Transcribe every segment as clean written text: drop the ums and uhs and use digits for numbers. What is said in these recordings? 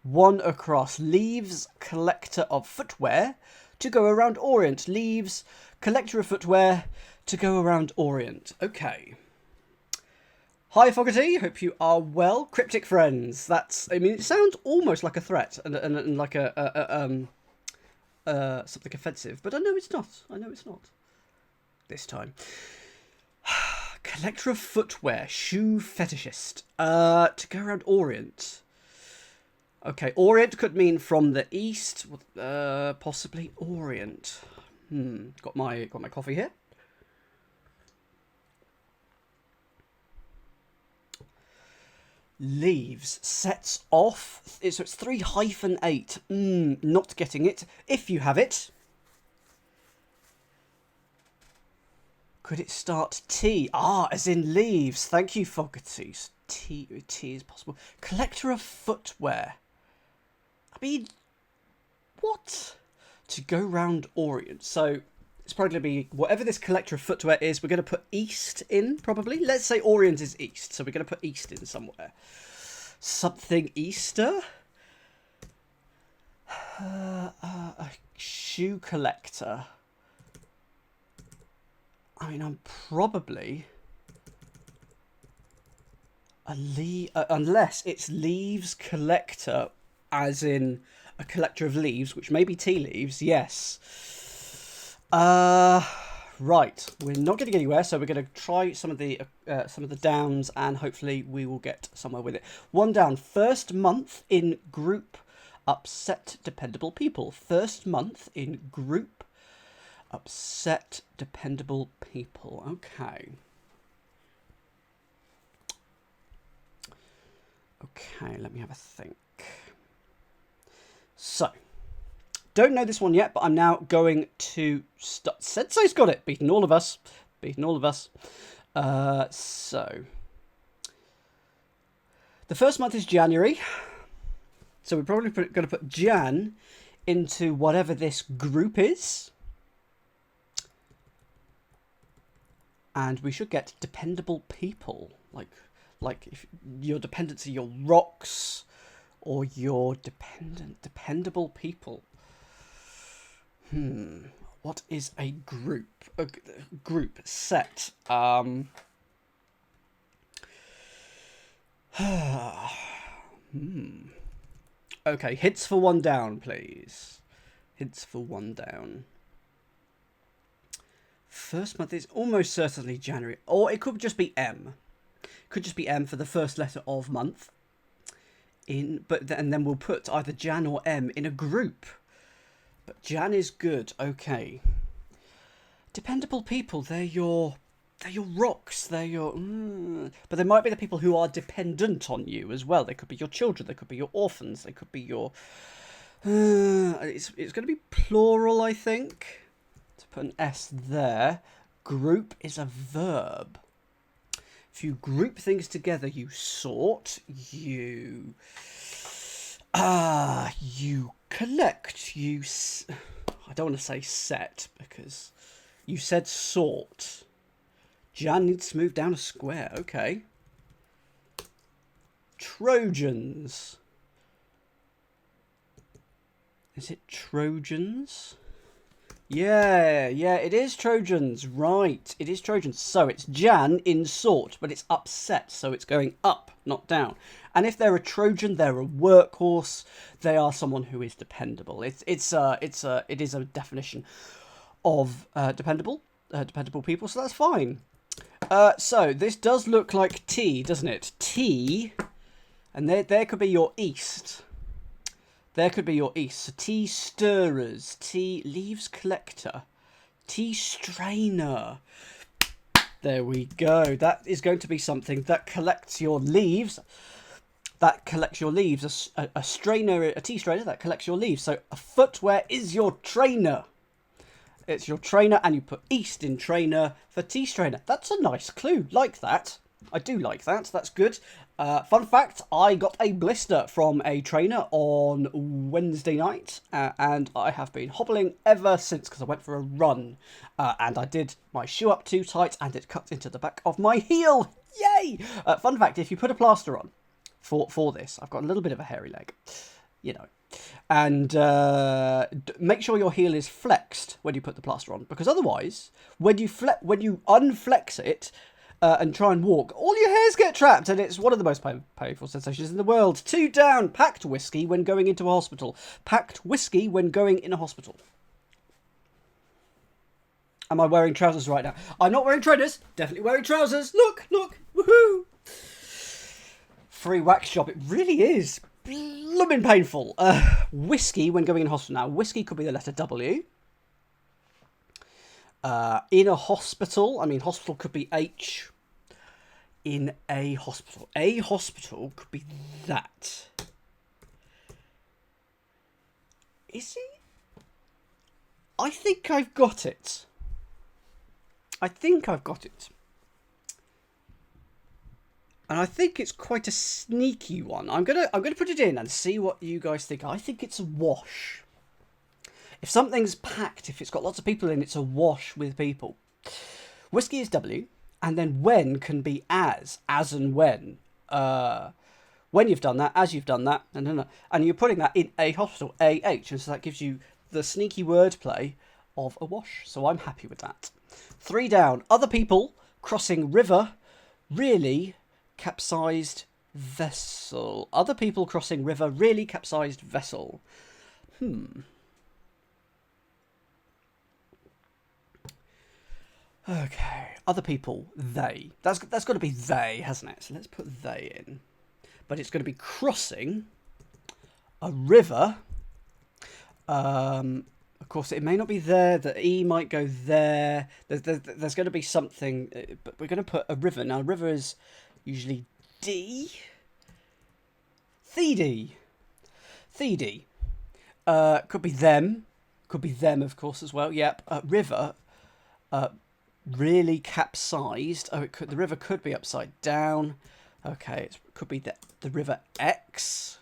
One across. Leaves collector of footwear to go around Orient. Leaves collector of footwear to go around Orient. Okay. Hi Fogarty, hope you are well. Cryptic friends. It sounds almost like a threat and like something offensive, but I know it's not. This time. Collector of footwear, shoe fetishist. To go around Orient. Okay, Orient could mean from the east, possibly Orient. Got my coffee here. Leaves sets off. So it's 3-8. Not getting it. If you have it. Could it start T? As in leaves. Thank you, Fogarty. T is possible. Collector of footwear. I mean, what? To go round Orient. So it's probably going to be whatever this collector of footwear is. We're going to put east in, probably. Let's say Orient is east. So we're going to put east in somewhere. Something Easter? A shoe collector. I mean, I'm probably unless it's leaves collector, as in a collector of leaves, which may be tea leaves. Yes. Right. We're not getting anywhere, so we're going to try some of the downs, and hopefully we will get somewhere with it. One down. First month in group. Upset dependable people. First month in group. Upset dependable people. Okay. Okay, let me have a think. So, don't know this one yet, but I'm now going to start. Sensei's got it. Beaten all of us. So, the first month is January. So we're probably going to put Jan into whatever this group is. And we should get dependable people, like if your dependency, your rocks, or your dependable people. What is a group? A group set. Okay, hints for one down, please. Hints for one down. First month is almost certainly January. Or it could just be M. Could just be M for the first letter of month. And then we'll put either Jan or M in a group. But Jan is good. Okay. Dependable people. They're your rocks. They're your... But there might be the people who are dependent on you as well. They could be your children. They could be your orphans. They could be your... It's going to be plural, I think. To put an S there. Group is a verb. If you group things together, you sort, you collect, I don't want to say set, because you said sort. Jan needs to move down a square, okay. Trojans. Is it Trojans? Yeah, it is Trojans. Right, it is Trojans. So it's Jan in sort, but it's upset, so it's going up, not down. And if they're a Trojan, they're a workhorse. They are someone who is dependable. It is a definition of dependable people, so that's fine. So this does look like T, doesn't it? T, and there could be your east. There could be your east. So tea stirrers, tea leaves collector, tea strainer. There we go. That is going to be something that collects your leaves. A strainer, a tea strainer that collects your leaves. So a footwear is your trainer. It's your trainer, and you put east in trainer for tea strainer. That's a nice clue. Like that. I do like that. That's good. Fun fact, I got a blister from a trainer on Wednesday night, and I have been hobbling ever since because I went for a run, and I did my shoe up too tight and it cut into the back of my heel. Yay! Fun fact, if you put a plaster on for this, I've got a little bit of a hairy leg. you know. And make sure your heel is flexed when you put the plaster on, because otherwise, when you unflex it and try and walk, all your hairs get trapped, and it's one of the most painful sensations in the world. 2 down. Packed whiskey when going into a hospital. Packed whiskey when going in a hospital. Am I wearing trousers right now? I'm not wearing trainers. Definitely wearing trousers. Look, look. Woohoo! Free wax job. It really is. Blooming painful. Whiskey when going in hospital. Now, whiskey could be the letter W. In a hospital. I mean, hospital could be H. In a hospital. A hospital could be that. Is it? I think I've got it. I think I've got it. And I think it's quite a sneaky one. I'm gonna put it in and see what you guys think. I think it's a wash. If something's packed, if it's got lots of people in, it's a wash with people. Whiskey is W, and then when can be as and when. When you've done that, as you've done that, and you're putting that in a hospital, AH, and so that gives you the sneaky wordplay of a wash. So I'm happy with that. 3 down. Other people crossing river, really capsized vessel. Other people crossing river, really capsized vessel. Okay. Other people, they. That's got to be they, hasn't it? So let's put they in. But it's going to be crossing a river. Of course, it may not be there. The E might go there. There's going to be something, but we're going to put a river. Now, a river is usually D. Thedy. Could be them. Could be them, of course, as well. Yep. River. Really capsized. Oh, the river could be upside down. Okay, it could be the river X.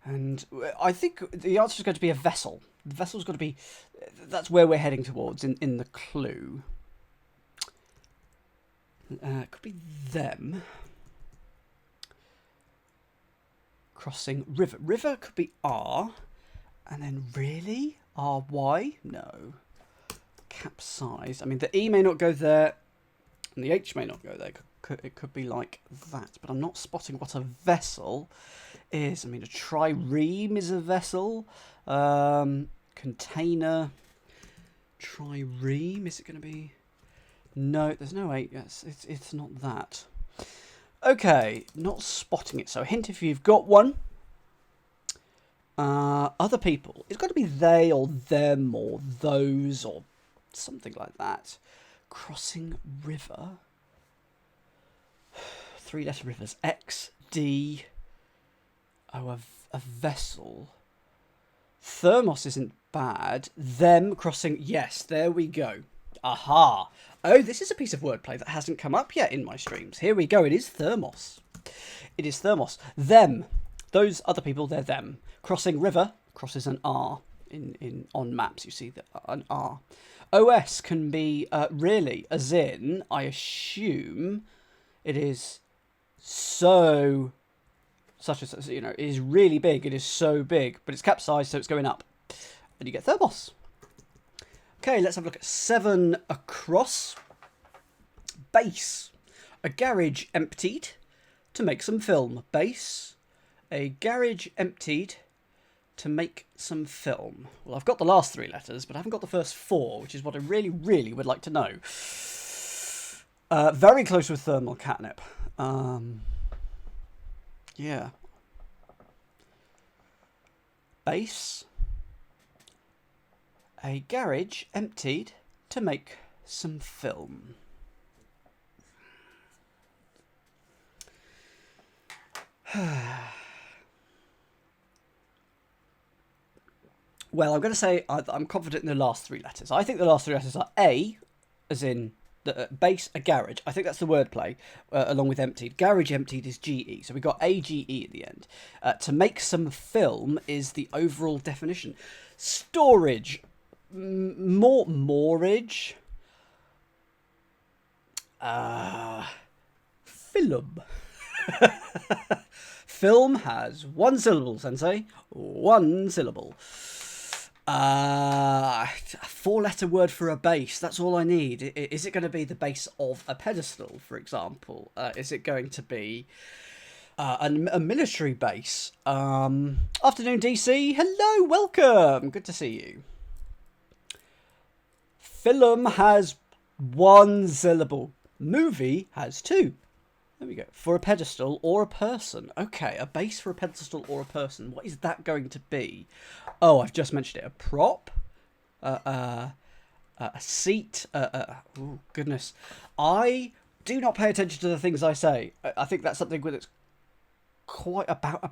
And I think the answer is going to be a vessel. The vessel's got to be... That's where we're heading towards in the clue. It could be them. Crossing river. River could be R. And then really? R-Y? No. Capsize. I mean, the E may not go there. And the H may not go there. It could be like that. But I'm not spotting what a vessel is. I mean, a trireme is a vessel. Container. Trireme. Is it going to be? No, there's no 8. Yes, it's not that. Okay, not spotting it. So a hint if you've got one. Other people. It's got to be they or them or those or something like that. Crossing river. 3-letter rivers. X, D. Oh, a vessel. Thermos isn't bad. Them crossing... Yes, there we go. Aha. Oh, this is a piece of wordplay that hasn't come up yet in my streams. Here we go. It is thermos. It is thermos. Them. Those other people, they're them. Crossing river. Crosses an R. On maps, you see an R. OS can be really, as in, I assume it is so... Such as, you know, it is really big. It is so big, but it's capsized, so it's going up. And you get thermos. Okay, let's have a look at 7 across. Base. A garage emptied to make some film. Base. A garage emptied to make some film. Well, I've got the last 3 letters, but I haven't got the first 4, which is what I really, really would like to know. Very close with thermal catnip. Yeah. Base. A garage emptied to make some film. Well, I'm going to say I'm confident in the last 3 letters. I think the last 3 letters are A, as in the base, a garage. I think that's the wordplay, along with emptied. Garage emptied is GE, so we got AGE at the end. To make some film is the overall definition. Storage, moorage, film. film has one syllable, Sensei. One syllable. A four-letter word for a base. That's all I need. Is it going to be the base of a pedestal, for example? Is it going to be a military base? Afternoon, DC. Hello, welcome. Good to see you. Film has one syllable. Movie has two. There we go. For a pedestal or a person. Okay, a base for a pedestal or a person. What is that going to be? Oh, I've just mentioned it. A prop? A seat? Oh, goodness. I do not pay attention to the things I say. I think that's something that's quite about a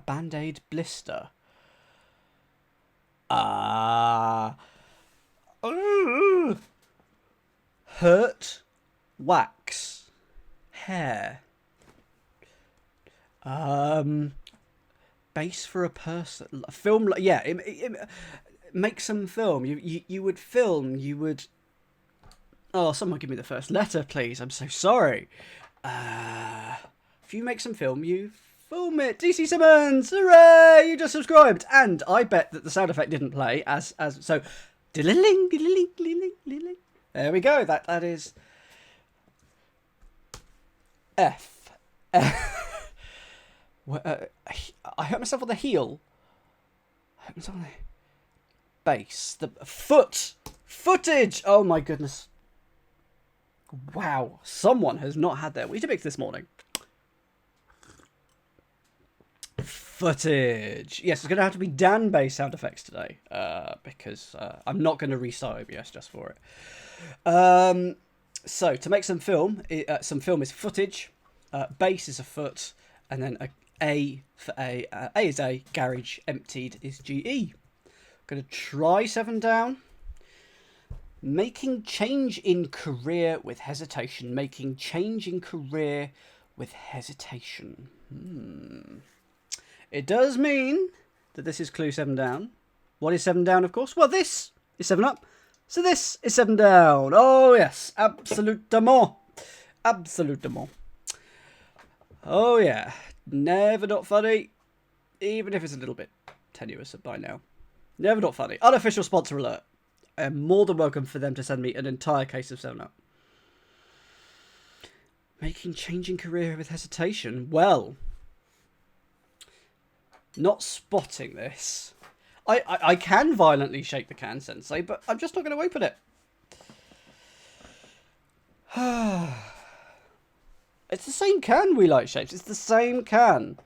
Band-Aid blister. Hurt, wax, hair. Base for a person. Film, yeah. Make some film. You would film. You would. Oh, someone give me the first letter, please. I'm so sorry. If you make some film, you film it. DC Simmons, hooray! You just subscribed, and I bet that the sound effect didn't play as so. Diddling, diddling, diddling, diddling. There we go. That is F. I hurt myself on the heel. I hurt myself on the base. The footage. Oh my goodness. Wow. Someone has not had their Weetabix this morning. Footage. Yes, it's going to have to be Dan-based sound effects today because I'm not going to restart OBS just for it. So to make some film is footage, base is a foot, and then A for A. A is A, garage, emptied is GE. Going to try 7 down. Making change in career with hesitation. Making change in career with hesitation. It does mean that this is clue 7 down. What is 7 down, of course? Well, this is 7 up. So this is 7 down. Oh, yes. Absolutement. Absolutement. Oh, yeah. Never not funny. Even if it's a little bit tenuous by now. Never not funny. Unofficial sponsor alert. I am more than welcome for them to send me an entire case of 7 up. Making changing career with hesitation. Well, not spotting this. I can violently shake the can, Sensei, but I'm just not going to open it. It's the same can, We Like Shapes. It's the same can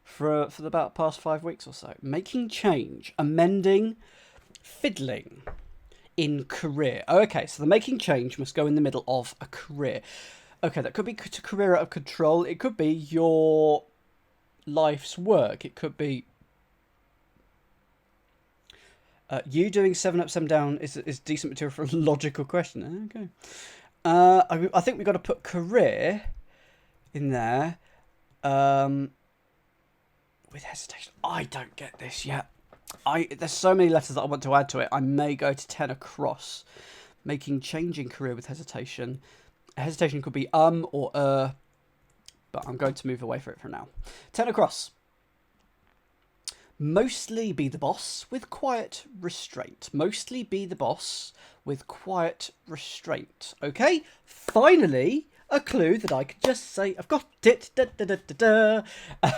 for the about past 5 weeks or so. Making change, amending, fiddling in career. Okay, so the making change must go in the middle of a career. Okay, that could be to career out of control. It could be your life's work. It could be you doing 7 up, 7 down is decent material for a logical question. Okay. I think we've got to put career in there. With hesitation. I don't get this yet. There's so many letters that I want to add to it. I may go to 10 across. Making changing career with hesitation. Hesitation could be or but I'm going to move away from it for now. 10 across. Mostly be the boss with quiet restraint. Mostly be the boss with quiet restraint. Okay, finally, a clue that I could just say, I've got it. Da, da, da, da, da.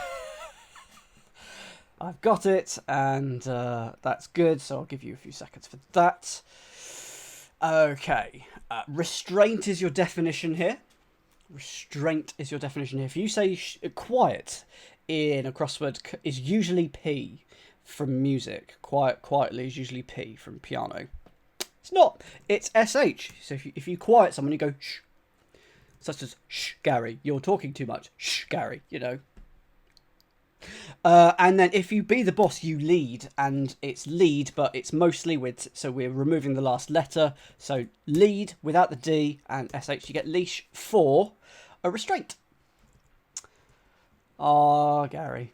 I've got it, and that's good, so I'll give you a few seconds for that. Okay, restraint is your definition here. Restraint is your definition here. If you say quiet in a crossword is usually P from music. Quietly is usually P from piano. It's not. It's SH. So if you quiet someone, you go shh. Such as, shh, Gary, you're talking too much. Shh, Gary, you know. And then if you be the boss, you lead, and it's lead, but it's mostly with, so we're removing the last letter. So lead without the D and SH, you get leash for a restraint. Ah, Gary.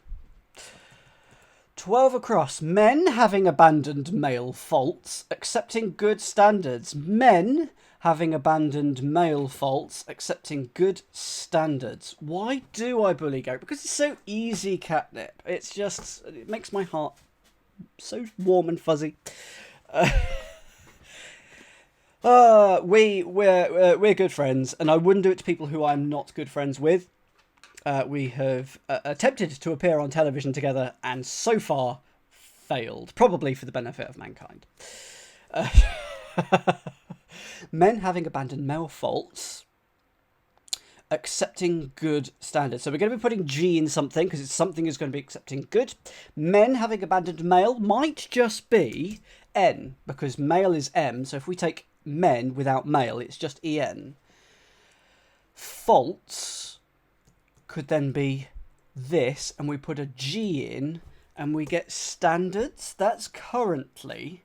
12 across. Men having abandoned male faults, accepting good standards. Men having abandoned male faults, accepting good standards. Why do I bully Gary? Because it's so easy, Catnip. It's just, it makes my heart so warm and fuzzy. We're good friends, and I wouldn't do it to people who I'm not good friends with. We have attempted to appear on television together, and so far failed, probably for the benefit of mankind. Men having abandoned male faults, accepting good standards. So we're going to be putting G in something, because something is going to be accepting good. Men having abandoned male might just be N, because male is M. So if we take men without male, it's just EN. Faults could then be this, and we put a G in, and we get standards. That's currently...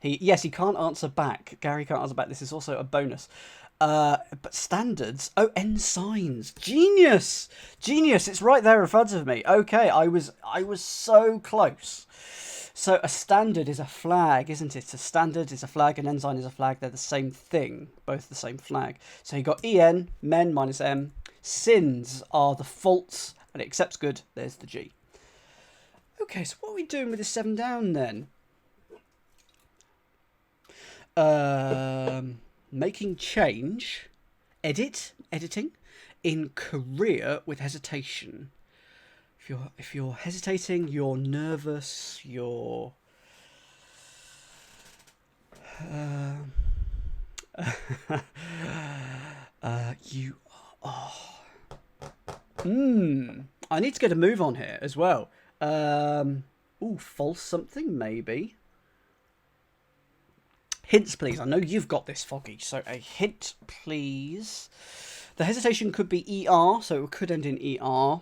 he can't answer back. Gary can't answer back. This is also a bonus. But standards. Oh, ensigns. Genius. It's right there in front of me. Okay, I was so close. So a standard is a flag, isn't it? A standard is a flag, an ensign is a flag. They're the same thing, both the same flag. So you got EN, men minus M. Sins are the faults, and it accepts good. There's the G. Okay, so what are we doing with this 7 down then? Making change, editing, in career with hesitation. If you're hesitating, you're nervous, you're you I need to get a move on here as well. False something maybe. Hints, please. I know you've got this, Foggy. So a hint, please. The hesitation could be ER, so it could end in ER.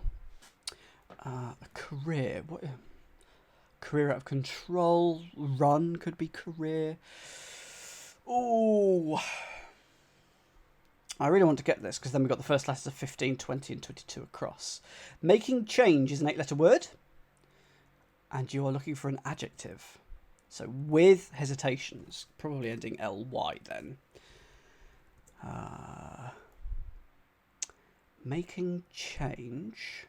A career. What? Career out of control. Run could be career. Ooh. I really want to get this, because then we've got the first letters of 15, 20, and 22 across. Making change is an 8-letter word. And you are looking for an adjective. So with hesitations, probably ending LY then. Making change.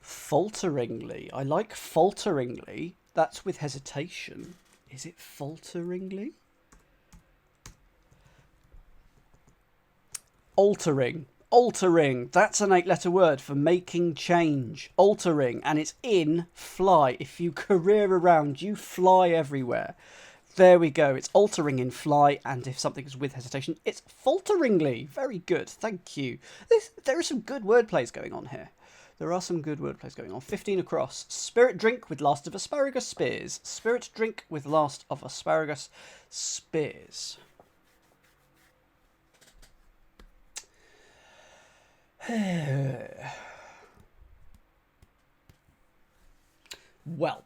Falteringly. I like falteringly. That's with hesitation. Is it falteringly? Altering. Altering. That's an 8-letter word for making change. Altering. And it's in fly. If you career around, you fly everywhere. There we go. It's altering in fly. And if something is with hesitation, it's falteringly. Very good. Thank you. There are some good word plays going on here. There are some good word plays going on. 15 across. Spirit drink with last of asparagus spears. Spirit drink with last of asparagus spears. Well.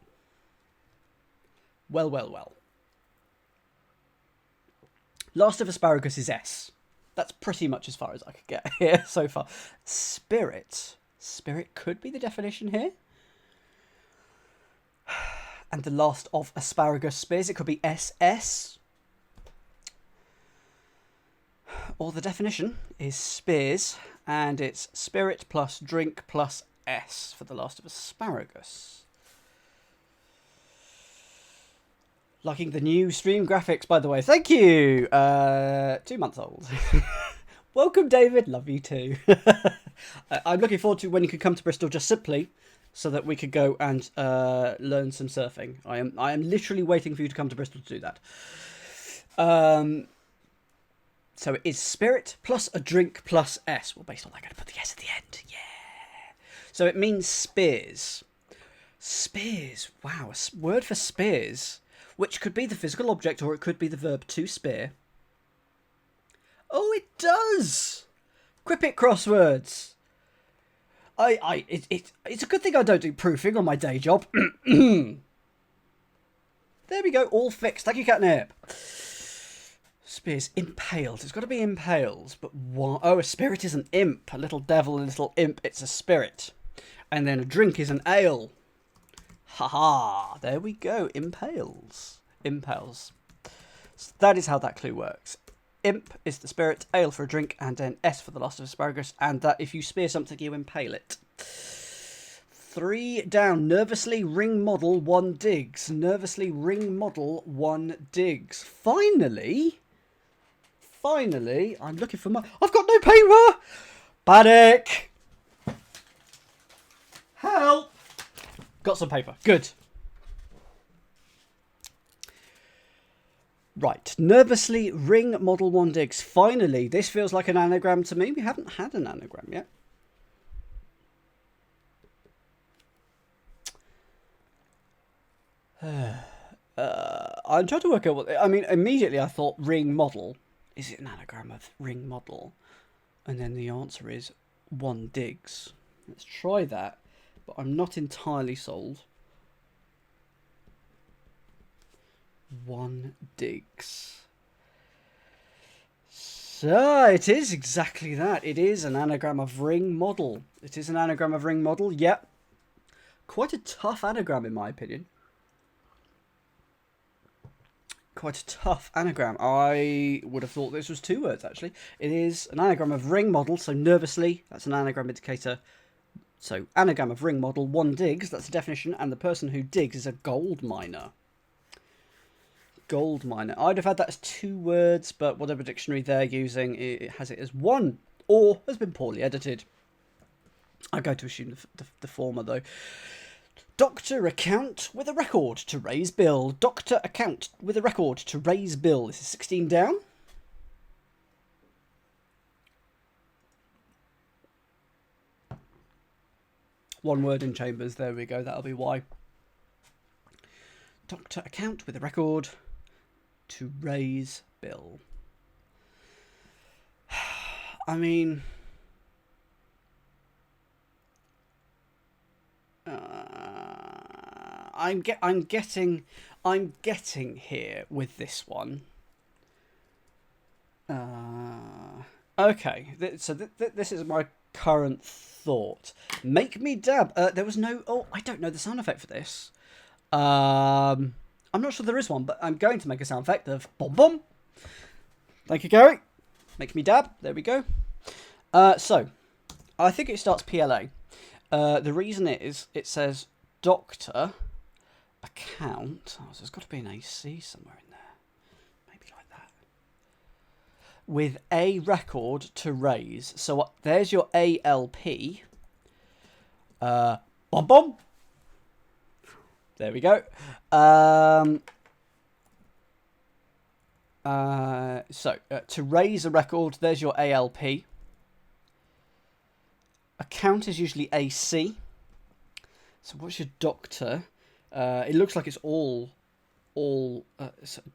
Last of asparagus is S. That's pretty much as far as I could get here so far. Spirit. Spirit could be the definition here. And the last of asparagus spears, it could be SS. Or the definition is spears, and it's spirit plus drink plus S for the last of asparagus. Liking the new stream graphics, by the way. Thank you! 2 months old. Welcome, David. Love you too. I'm looking forward to when you could come to Bristol just simply so that we could go and learn some surfing. I am literally waiting for you to come to Bristol to do that. So it is spirit plus a drink plus S. Well, based on that, I'm going to put the S at the end. Yeah. So it means spears. Spears. Wow, a word for spears, which could be the physical object or it could be the verb to spear. Oh, it does! Crippit crosswords. It's a good thing I don't do proofing on my day job. There we go, all fixed. Thank you, Catnip. Spears. Impaled. It's got to be impaled. But what? Oh, a spirit is an imp. A little devil, a little imp. It's a spirit. And then a drink is an ale. Ha-ha. There we go. Impales. impales. So that is how that clue works. Imp is the spirit, ale for a drink, and then S for the loss of asparagus, and that if you spear something, you impale it. 3 down. Nervously ring model 1 digs. Nervously ring model 1 digs. Finally, I'm looking for my... I've got no paper! Panic! Help! Got some paper. Good. Right. Nervously ring model 1 digs. Finally, this feels like an anagram to me. We haven't had an anagram yet. I'm trying to work out what... I mean, immediately I thought ring model. Is it an anagram of ring model? And then the answer is 1 digs. Let's try that. But I'm not entirely sold. 1 digs. So it is exactly that. It is an anagram of ring model. It is an anagram of ring model. Yep. Quite a tough anagram in my opinion. Quite a tough anagram. I would have thought this was 2 words actually. It is an anagram of ring model, so nervously, that's an anagram indicator. So anagram of ring model, 1 digs, that's the definition, and the person who digs is a gold miner. Gold miner. I'd have had that as 2 words, but whatever dictionary they're using, it has it as 1, or has been poorly edited. I go to assume the former though. Doctor account with a record to raise bill. Doctor account with a record to raise bill. This is 16 down. One word in chambers. There we go. That'll be why. Doctor account with a record to raise bill. I mean... I'm getting here with this one. Okay, so this is my current thought. Make me dab. There was no... Oh, I don't know the sound effect for this. I'm not sure there is one, but I'm going to make a sound effect of bom bom. Thank you, Gary. Make me dab. There we go. So, I think it starts PLA. The reason is it says doctor account. Oh, so there's got to be an AC somewhere in there. Maybe like that. With a record to raise. So there's your ALP. Bom bom. There we go. To raise a record, there's your ALP. Account is usually AC. So what's your doctor? It looks like it's all. So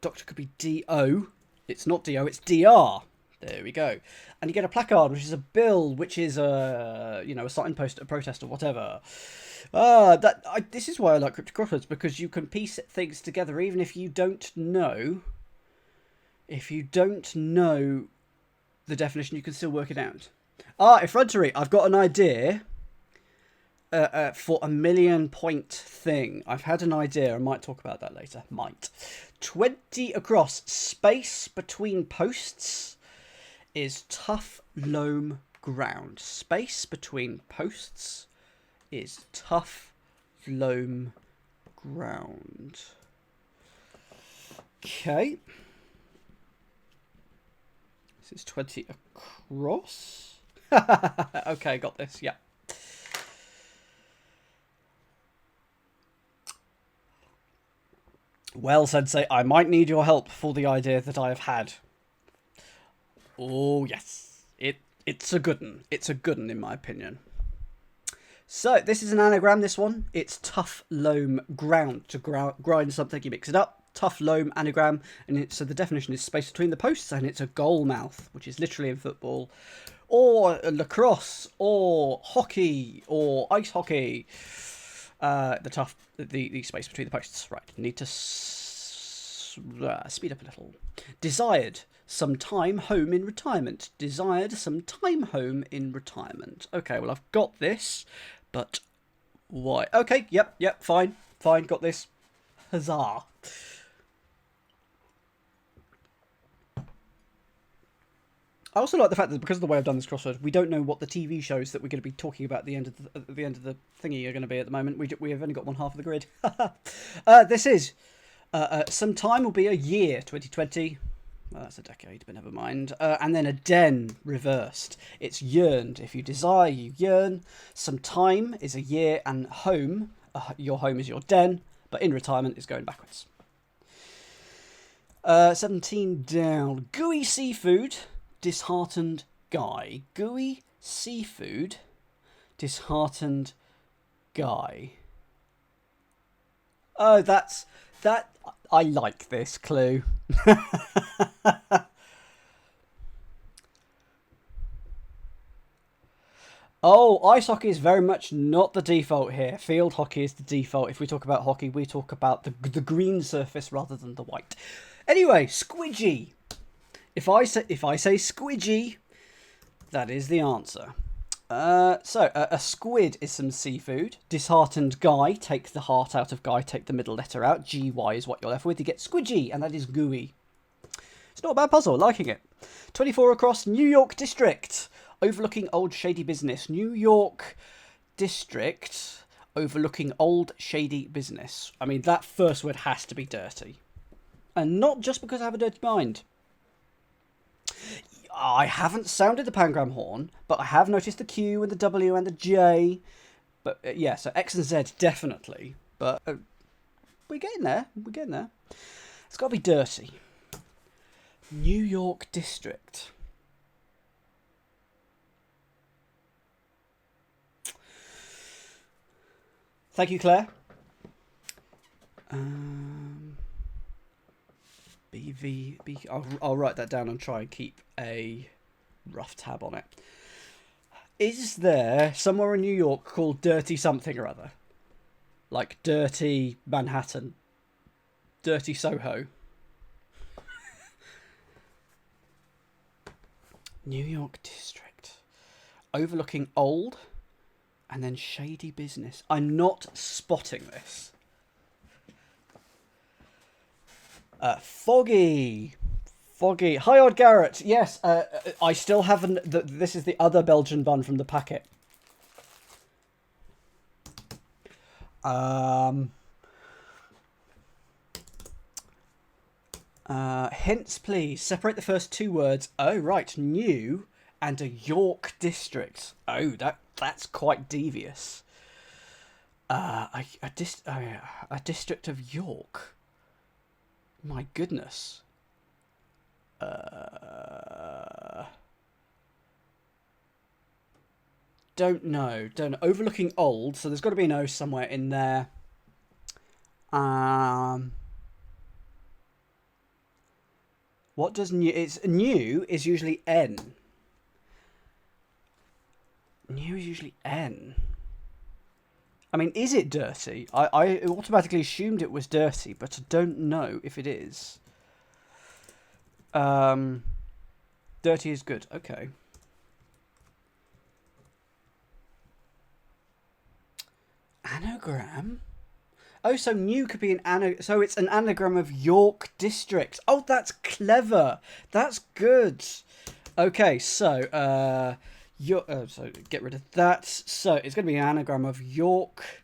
doctor could be DO. It's not DO. It's DR. There we go. And you get a placard, which is a bill, which is a signpost, a protest, or whatever. This is why I like cryptic crosswords, because you can piece things together even if you don't know. If you don't know the definition, you can still work it out. Effrontery. I've got an idea for a 1,000,000 point thing. I've had an idea. I might talk about that later. Might. 20 across. Space between posts is tough loam ground. Space between posts is tough loam ground. Okay. This is 20 across. Okay, got this. Yeah. Well, Sensei, I might need your help for the idea that I have had. Oh, yes. It's a good one. It's a good one, in my opinion. So, this is an anagram, this one. It's tough loam ground. To grind something, you mix it up. Tough loam anagram. And so the definition is space between the posts, and it's a goal mouth, which is literally in football. Or lacrosse, or hockey, or ice hockey. The space between the posts. Right, need to speed up a little. Desired some time home in retirement. Desired some time home in retirement. Okay, well, I've got this, but why? Okay, yep, fine, got this. Huzzah. I also like the fact that because of the way I've done this crossword, we don't know what the TV shows that we're going to be talking about at the end of the thingy are going to be at the moment. We have only got one half of the grid. This is some time will be a year, 2020. Well, that's a decade, but never mind. And then a den reversed. It's yearned. If you desire, you yearn. Some time is a year, and home, your home is your den, but in retirement is going backwards. 17 down. Gooey seafood, disheartened guy. Gooey seafood, disheartened guy. Oh, that. I like this clue. Oh, ice hockey is very much not the default here. Field hockey is the default. If we talk about hockey, we talk about the green surface rather than the white. Anyway, squidgy. If I say squidgy, that is the answer. So a squid is some seafood. Disheartened guy, take the heart out of guy, take the middle letter out. GY is what you're left with. You get squidgy, and that is gooey. It's not a bad puzzle, liking it. 24 across, New York District. Overlooking old shady business. New York District, overlooking old shady business. I mean, that first word has to be dirty. And not just because I have a dirty mind. I haven't sounded the pangram horn, but I have noticed the Q and the W and the J. But yeah, so X and Z definitely. But we're getting there. We're getting there. It's got to be dirty. New York District. Thank you, Claire. I'll write that down and try and keep a rough tab on it. Is there somewhere in New York called Dirty something or other? Like Dirty Manhattan? Dirty Soho? New York District. Overlooking old and then shady business. I'm not spotting this. Foggy. Hi, Odd Garrett. Yes, I still haven't. This is the other Belgian bun from the packet. Hints, please. Separate the first two words. Oh, right. New and a York district. Oh, that's quite devious. A district of York. My goodness. Don't know. Overlooking old, so there's got to be an O somewhere in there. What does new? It's new is usually N. New is usually N. I mean, is it dirty? I automatically assumed it was dirty, but I don't know if it is. Dirty is good. Okay. Anagram? Oh, so new could be an so it's an anagram of York District. Oh, that's clever. That's good. Okay, so so get rid of that. So it's going to be an anagram of York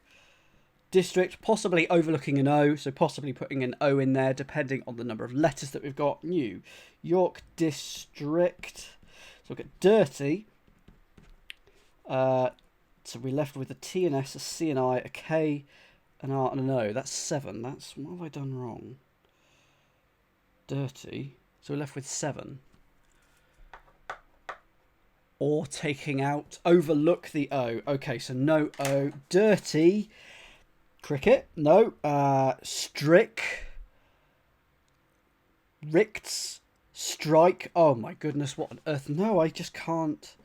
District, possibly overlooking an O, so possibly putting an O in there, depending on the number of letters that we've got. New York District. So we'll get dirty. So we're left with a T and S, a C and I, a K, an R and an O. That's 7. That's what have I done wrong? Dirty. So we're left with 7. Or taking out, overlook the O. Okay, so no O. Dirty. Cricket. No. Strick. Ricts. Strike. Oh my goodness, what on earth? No, I just can't.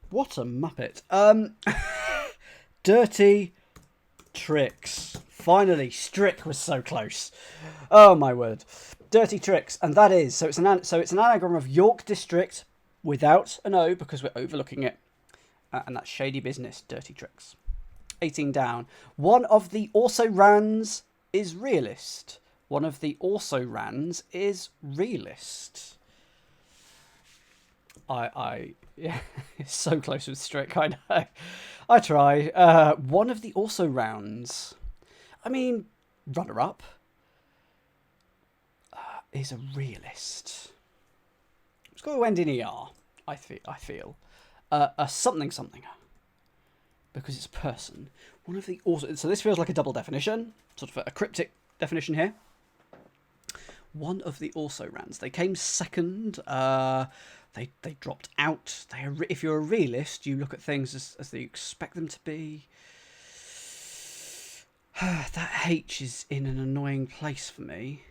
What a muppet. Dirty tricks. Finally, Strick was so close. Oh my word. Dirty tricks. And that is, so it's an anagram of York District without an O because we're overlooking it. And that's shady business, dirty tricks. 18 down. One of the also-rans is realist. One of the also-rans is realist. Yeah, it's so close with Strick. I know. I try. One of the also rounds. I mean, runner-up is a realist. It's got to end in ER. I feel. A something something, because it's a person. One of the also. So this feels like a double definition, sort of a cryptic definition here. One of the also rans. They came second. They dropped out. If you're a realist, you look at things as you expect them to be. That H is in an annoying place for me.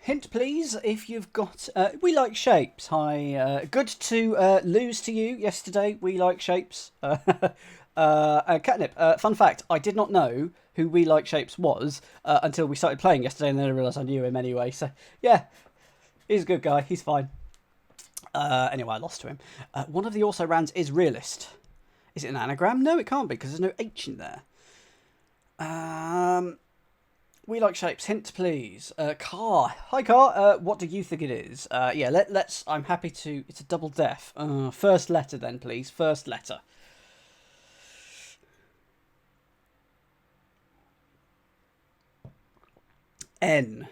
Hint, please, if you've got... we like shapes. Hi. Good to lose to you yesterday. We like shapes. Catnip, fun fact, I did not know who We Like Shapes was until we started playing yesterday, and then I realised I knew him anyway. So, yeah, he's a good guy. He's fine. Anyway, I lost to him. One of the also rans is realist. Is it an anagram? No, it can't be, because there's no H in there. We Like Shapes. Hint, please. Car. Hi, Car. What do you think it is? Yeah, let's... I'm happy to... It's a double def. First letter, then, please. First letter. N.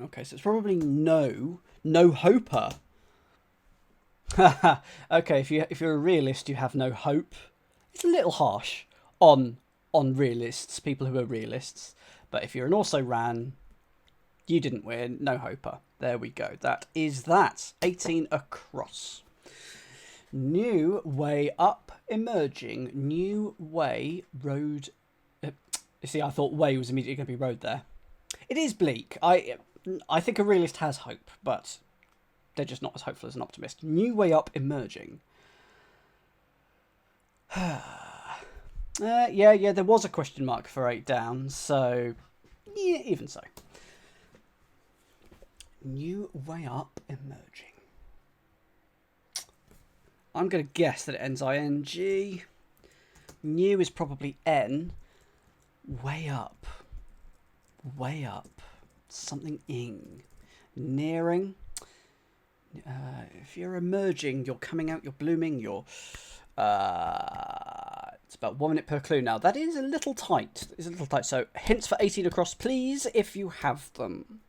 Okay, so it's probably no. No hoper. Okay, if you're a realist, you have no hope. It's a little harsh on realists, people who are realists. But if you're an also ran, you didn't win. No hoper. There we go. That is that. 18 across. New way up emerging. New way road. You see, I thought way was immediately going to be road there. It is bleak. I think a realist has hope, but they're just not as hopeful as an optimist. New way up emerging. Yeah, there was a question mark for 8 down, so yeah, even so. New way up emerging. I'm going to guess that it ends ing. New is probably N. Way up. Way up. Something ing. Nearing. If you're emerging, you're coming out, you're blooming, you're... it's about 1 minute per clue now. That is a little tight. So hints for 18 across, please, if you have them.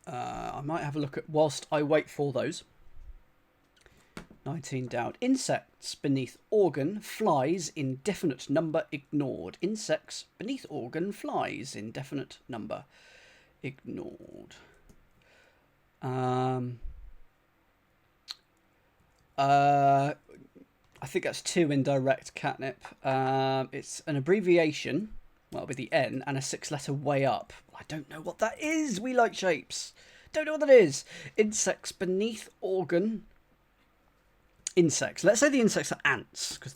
I might have a look at whilst I wait for those. 19 down. Insects beneath organ, flies, indefinite number ignored. Insects beneath organ, flies, indefinite number ignored. I think that's 2 indirect, Catnip. It's an abbreviation. Well, with the N and a 6-letter way up. I don't know what that is. We like shapes. Don't know what that is. Insects beneath organ. Insects. Let's say the insects are ants, because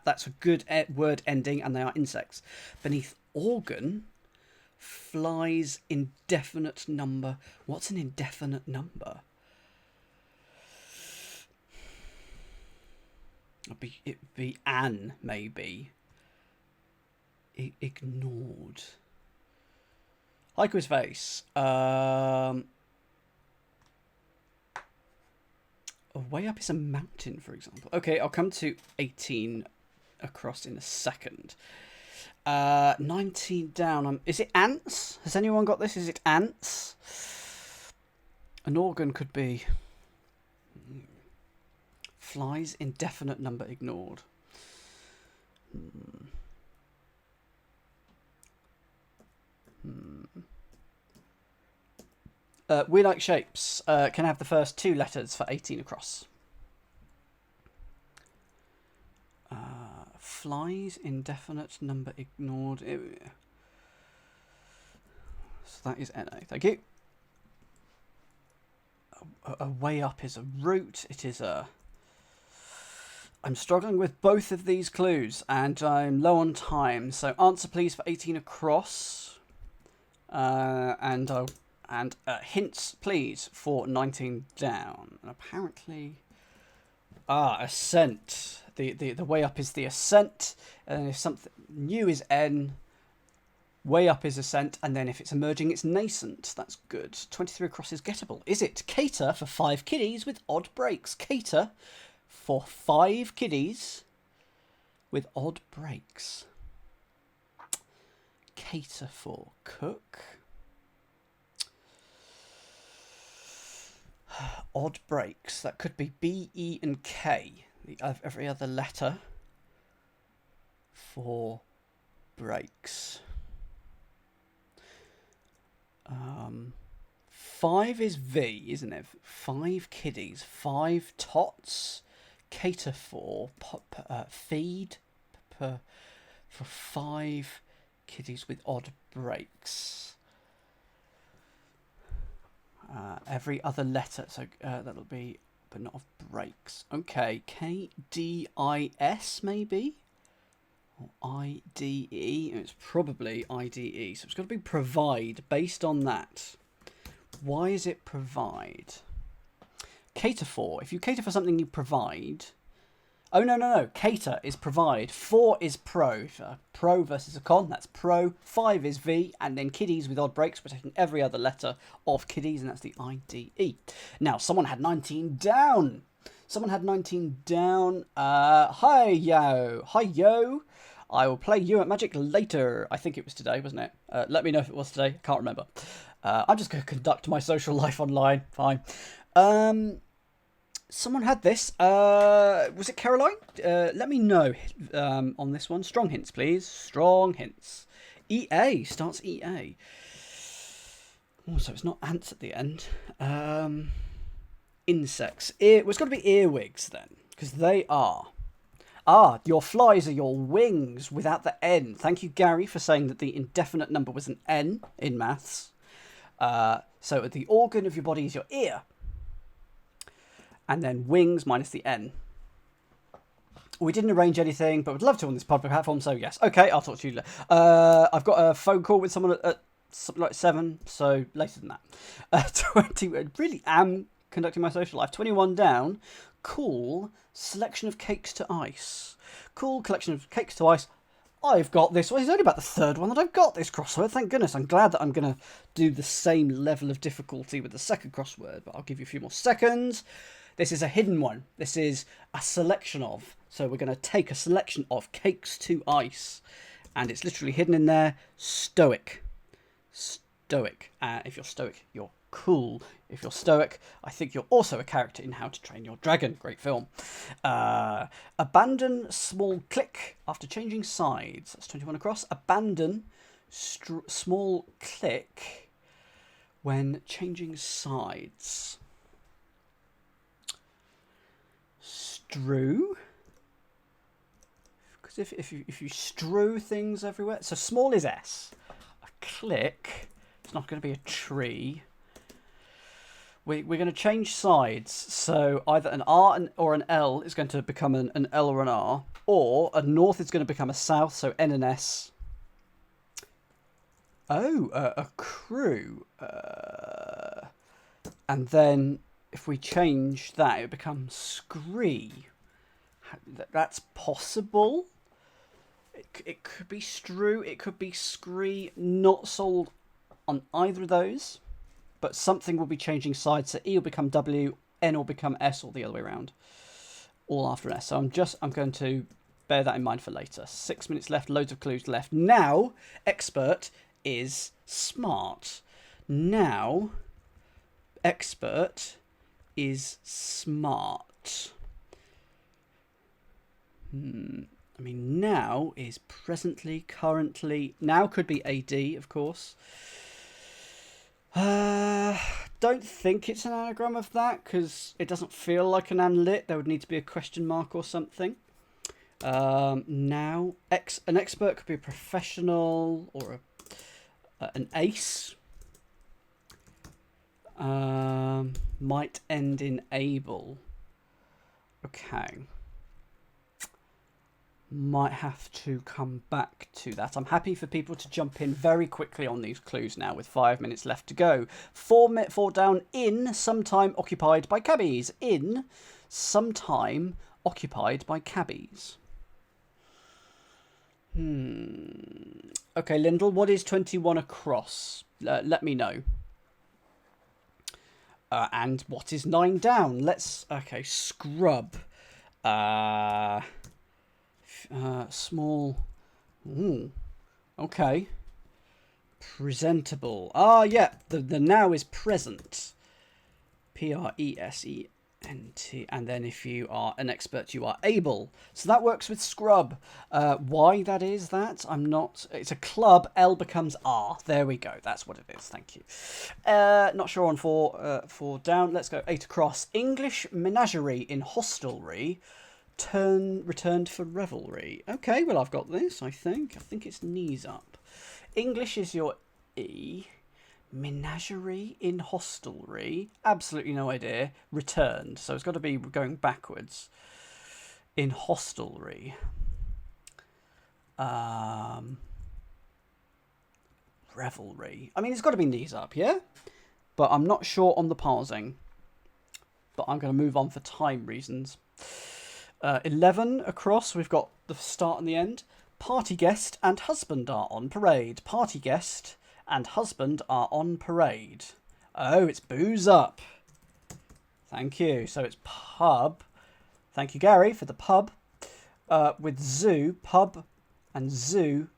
that's a good word ending, and they are insects. Beneath organ, flies, indefinite number. What's an indefinite number? It'd be an, maybe. Ignored. Hi, QuizFace. Way up is a mountain, for example. Okay, I'll come to 18 across in a second. 19 down. Is it ants? Has anyone got this? Is it ants? An organ could be... Flies, indefinite number ignored. We Like Shapes. Can I have the first 2 letters for 18 across? Flies, indefinite number ignored. So that is NA. Thank you. A way up is a route. It is a... I'm struggling with both of these clues, and I'm low on time. So answer, please, for 18 across. And hints, please, for 19 down. And apparently, ascent. The way up is the ascent, and if something new is N, way up is ascent, and then if it's emerging, it's nascent. That's good. 23 across is gettable. Is it? Cater for 5 kiddies with odd breaks. Cater for 5 kiddies with odd breaks. Cater for cook. Odd breaks. That could be B, E, and K. Every other letter for breaks. 5 is V, isn't it? 5 kiddies, 5 tots. Cater for feed for 5 kiddies with odd breaks. Every other letter, so that'll be, but not of breaks. Okay, KDIS maybe, or IDE. It's probably IDE, so it's got to be provide based on that. Why is it provide? Cater for. If you cater for something, you provide. Oh, no. Cater is provide. 4 is pro. Pro versus a con. That's pro. 5 is V. And then kiddies with odd breaks. We're taking every other letter of kiddies. And that's the IDE. Now, someone had 19 down. Hi, yo. Hi, yo. I will play you at Magic later. I think it was today, wasn't it? Let me know if it was today. I can't remember. I'm just going to conduct my social life online. Fine. Someone had this. Was it Caroline? Let me know on this one. Strong hints, please. Strong hints. EA. Starts EA. Oh, so it's not ants at the end. Insects. It's got to be earwigs then, because they are. Your flies are your wings without the N. Thank you, Gary, for saying that the indefinite number was an N in maths. So the organ of your body is your ear. And then wings minus the N. We didn't arrange anything, but would love to on this podcast platform, so yes. Okay, I'll talk to you later. I've got a phone call with someone at something like 7, so later than that. 20, I really am conducting my social life. 21 down. Cool selection of cakes to ice. Cool collection of cakes to ice. I've got this. Well, it's only about the 3rd one that I've got this crossword. Thank goodness. I'm glad that I'm going to do the same level of difficulty with the second crossword, but I'll give you a few more seconds. This is a hidden one. This is a selection of. So we're going to take a selection of cakes to ice. And it's literally hidden in there. Stoic. Stoic. If you're stoic, you're cool. If you're stoic, I think you're also a character in How to Train Your Dragon. Great film. Abandon small click after changing sides. That's 21 across. Abandon small click when changing sides. Strew, because if you strew things everywhere, so small is S. A click, it's not going to be a tree. We're going to change sides, so either an R or an L is going to become an L or an R, or a north is going to become a south, so N and S. Oh, a crew, and then if we change that, it becomes scree. That's possible. It could be strew. It could be scree. Not sold on either of those. But something will be changing sides. So E will become W. N will become S, or the other way around. All after an S. So I'm going to bear that in mind for later. 6 minutes left. Loads of clues left. Now, expert is smart. Now, expert is smart. I mean, now is presently, currently. Now could be AD, of course. Don't think it's an anagram of that, because it doesn't feel like an analyt. There would need to be a question mark or something. Now, an expert could be a professional or an ace. Might end in able. Okay. Might have to come back to that. I'm happy for people to jump in very quickly on these clues now with 5 minutes left to go. Four down. In sometime occupied by cabbies. In sometime occupied by cabbies. Okay, Lyndall, what is 21 across? Let me know. And what is 9 down? Okay, scrub. Small. Ooh. Okay. Presentable. Yeah. The now is present. Present. And then if you are an expert, you are able. So that works with scrub. Why that is that? I'm not... It's a club. L becomes R. There we go. That's what it is. Thank you. Not sure on 4 down. Let's go 8 across. English menagerie in hostelry. Returned for revelry. Okay, well, I've got this, I think. I think it's knees up. English is your E. Menagerie in hostelry. Absolutely no idea. Returned. So it's got to be going backwards. In hostelry. Revelry. I mean, it's got to be knees up, yeah? But I'm not sure on the parsing. But I'm going to move on for time reasons. 11 across, we've got the start and the end. Party guest and husband are on parade. Party guest and husband are on parade. Oh, it's booze up. Thank you. So it's pub. Thank you, Gary, for the pub. With zoo, pub and zoo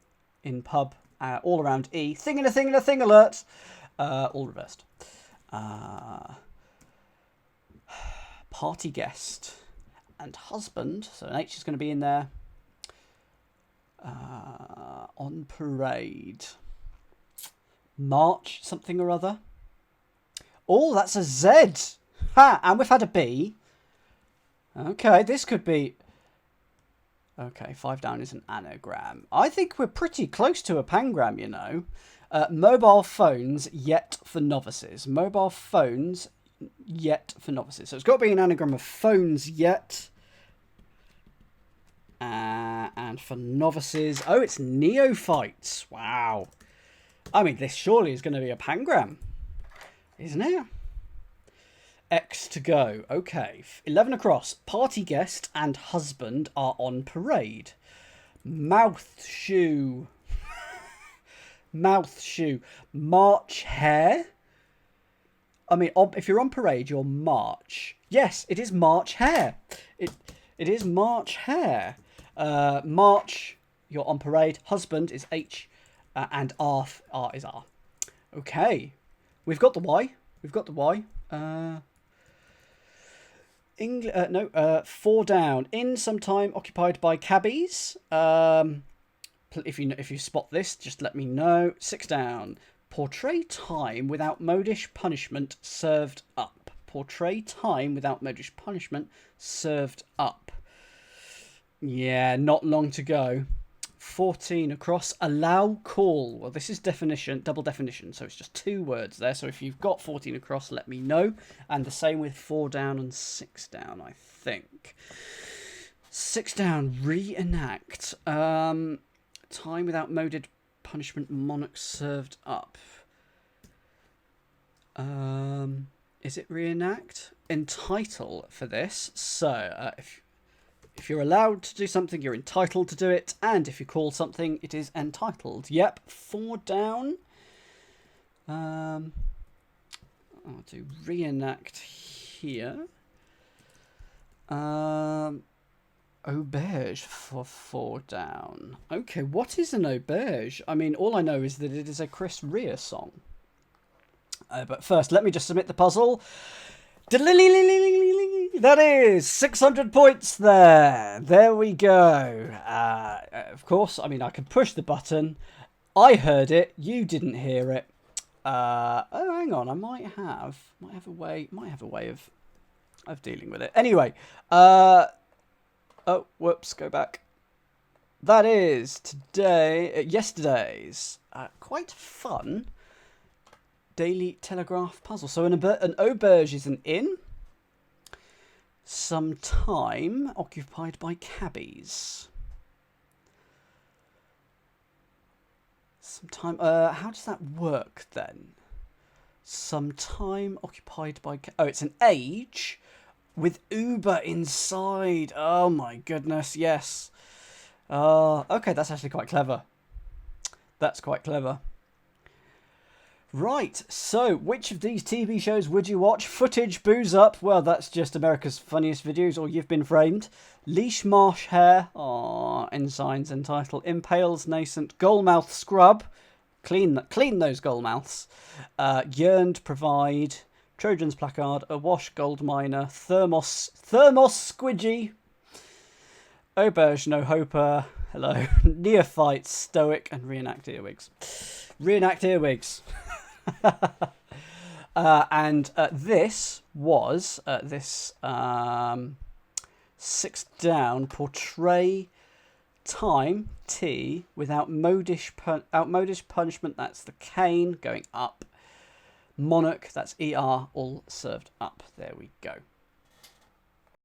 in pub, all around E. Thing and a thing and a thing alert. All reversed. Party guest and husband, so an H is going to be in there. On parade. March, something or other. Oh, that's a Z. Ha! And we've had a B. Okay, this could be... Okay, 5 down is an anagram. I think we're pretty close to a pangram, you know. Mobile phones, yet for novices. Mobile phones... Yet for novices. So it's got to be an anagram of phones yet. And for novices. Oh, it's neophytes. Wow. I mean, this surely is going to be a pangram. Isn't it? X to go. Okay. 11 across. Party guest and husband are on parade. Mouth shoe. Mouth shoe. March hare. I mean, if you're on parade, you're March. Yes, it is March hare. It is March hare. March, you're on parade. Husband is H, and R is R. Okay, we've got the Y. We've got the Y. 4 down. In sometime occupied by cabbies. If you spot this, just let me know. 6 down. Portray time without modish punishment served up. Portray time without modish punishment served up. Yeah, not long to go. 14 across. Allow call. Well, this is definition, double definition, so it's just 2 words there. So if you've got 14 across, let me know. And the same with 4 down and 6 down, I think. 6 down. Reenact. Time without moded punishment monarch served up. Is it reenact? Entitle for this. So if you're allowed to do something, you're entitled to do it, and if you call something, it is entitled. Yep, 4 down. I'll do reenact here. Auberge for 4 down. Okay, what is an auberge? I mean, all I know is that it is a Chris Rea song. But first, let me just submit the puzzle. That is 600 points there. There we go. Of course, I mean, I could push the button. I heard it. You didn't hear it. Oh, hang on. I might have a way of dealing with it. Anyway, oh, whoops, go back. That is yesterday's quite fun Daily Telegraph puzzle. So an auberge is an inn. Some time occupied by cabbies. Some time. How does that work then? Some time occupied by... Oh, it's an age with Uber inside. Oh my goodness, yes. Okay, that's actually quite clever. That's quite clever. Right, so which of these TV shows would you watch? Footage, Booze Up. Well, that's just America's Funniest Videos, or You've Been Framed. Leash Marsh Hair. Ensigns and title. Impales Nascent. Goalmouth Scrub. Clean those goalmouths. Yearned Provide. Trojan's Placard. Awash Gold Miner. Thermos Squidgy. Auberge No Hoper. Hello. Neophyte Stoic. And Reenact Earwigs. Reenact Earwigs. And this was this 6 down. Portray time T without modish punishment. That's the cane going up. Monarch, that's ER, all served up. There we go.